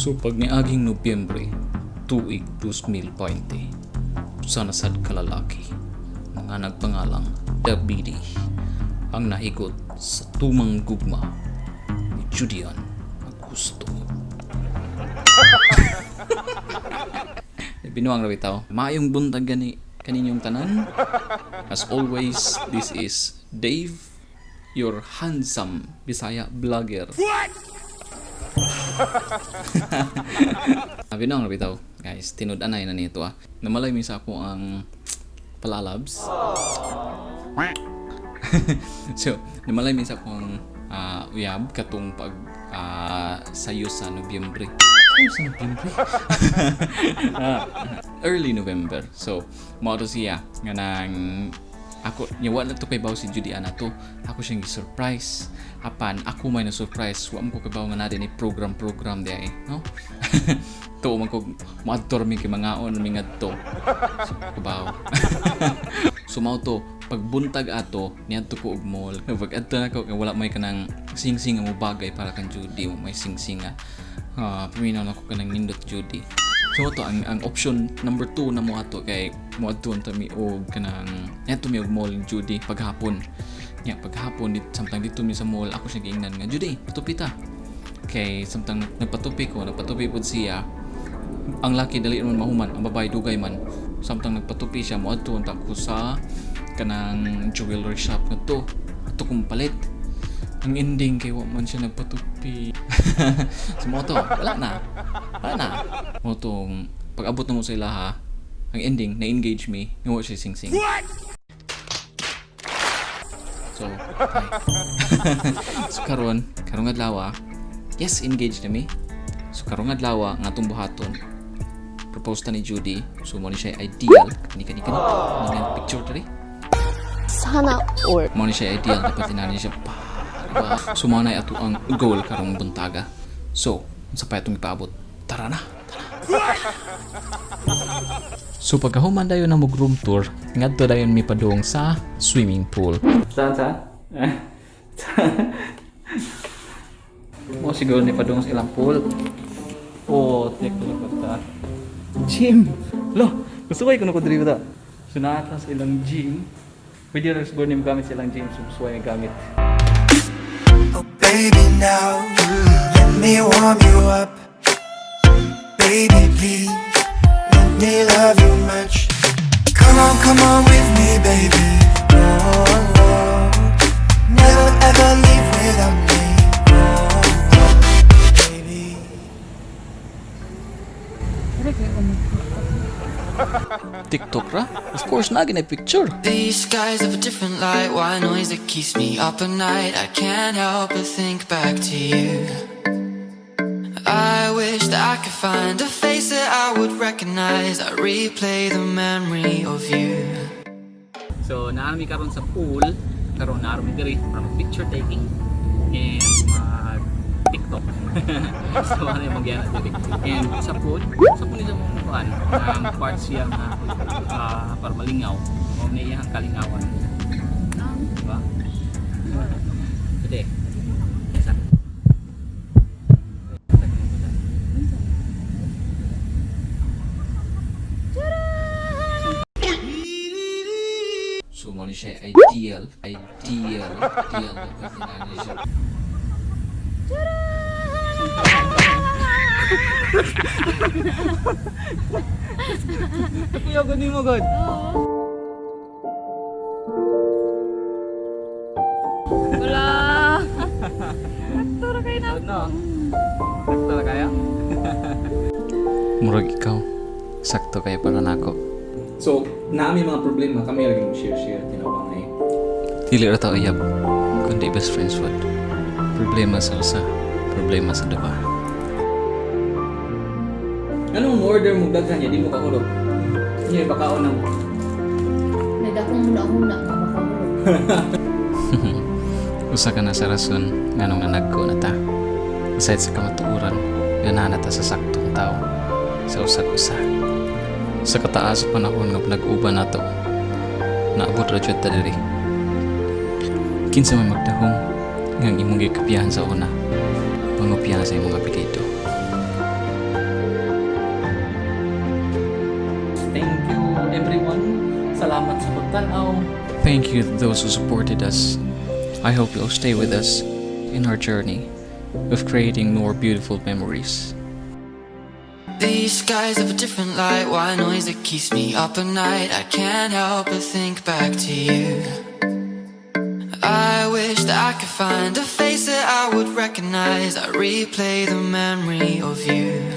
So pag niaging Nobyembre, tuig 2020, sa nasad kalalaki, mga nagpangalang Davide, ang nahigot sa tumang gugma ni Judian Augusto. Binuang na bitaw. Maayong buntag kaninyong tanan. As always, this is Dave, your handsome Bisaya vlogger. Binuang na bitaw. Guys, tinud-anay na nito Namalay misa ako ang palalabs. So, namalay misa ako ang uyab katong pag sayo sa Nobyembre. Early November. So, mao to siya nga nang ako niya wala to kay baw si Judian to. Ako siyang gi-surprise. Apan ako may na-surprise. Wa mo ko kabaw nga na din program diay, no? To man ko moadtor mi kay mangaon mi ngadto. So, kabaw. So mao to pagbuntag ato niadto ko og mall. Pag adto nako wala may kanang sing-sing mo bagay para kan Judy mo may sing-sing paminaw nako kanang nindot Judy. So to ang option number 2 na mo ato kay mo adto mi og kanang niadto mi og mall Judy paghapon. Nya paghapon samtang dito mi sa mall ako siya giingnan nga Judy patupita. Kay samtang nagpatupi pud siya. Ang laki dali man mahuman, ang babae dugay man. Samtang nagpatupi siya mo adto unta ko sa kanang jewelry shop nga to. Ato kong palit. Ang ending kay wa man siya nagpatupi. So mo to, wala na. Mo to pag-abot na mo sa ilaha, ang ending na-engage me, nga wa siya sing-sing. So, so karong adlaw, yes, engaged na mi. So karong adlaw nga atong buhaton. Propose ta ni Judy. So mo ni siya ideal. Kani picture tari. Sana or Mo ni siya ideal dapat tinani siya pa. Diba? So mo na ato ang goal karong buntaga. So, unsa pa itong ipaabot? Tara na. So pagkahuman dayon na mo room tour, ngadto dayon mi padung sa swimming pool. Sa? Mo siguro ni padung sa ilang pool. Oh, tek ko ta. Gym. Lo, gusto ko ikuno ko diri ba ta? So naatas ilang gym. Pwede rin siguro ni magamit silang gym suway nga gamit. Oh baby now, let me warm you up. Baby please, let me love you much. Come on with me baby. Oh, never ever leave without me. Baby. TikTok ra? Of course na gina picture. These skies have a different light. Why noise that keeps me up at night? I can't help but think back to you. I wish that I could find a face that I would recognize. I replay the memory of you. So naami karon sa pool, karon naami diri para picture taking and TikTok. So ano yung magyana diri. And sa pool isa mong kuan, part siya nga para malingaw. O na iyang kalingawan. Diba? Pwede. Isa. So mo ni siya ideal dapat tinani siya. Kuya gani mo god. wala. Aktor kayo na. No. Sakto kaya? Murag ikaw. Sakto kaya para nako. So, naami mga problema kami lagi share tinawag na dili ra ta uyab. Kundi best friends food. Problema sa usa, problema sa duha. Anong order mo daghan niya? Di mo kahulog. Niya bakaon na mo. Nagdakong huna-huna nga makahulog. Usa ka na sa rason nganong nanagko na ta. Aside sa kamatuoran, ganahan na ta sa saktong tao. Sa usag-usa. Sa kataas sa panahon nga pinag-uban nato, naabot ra jud ta diri. Kinsa may magdahong nga imong gikapiyahan sa una, pangupiyahan sa imong apelido. everyone. Salamat sa pagtanaw. Thank you to those who supported us. I hope you'll stay with us in our journey of creating more beautiful memories. These skies have a different light, white noise that keeps me up at night. I can't help but think back to you. I wish that I could find a face that I would recognize. I replay the memory of you.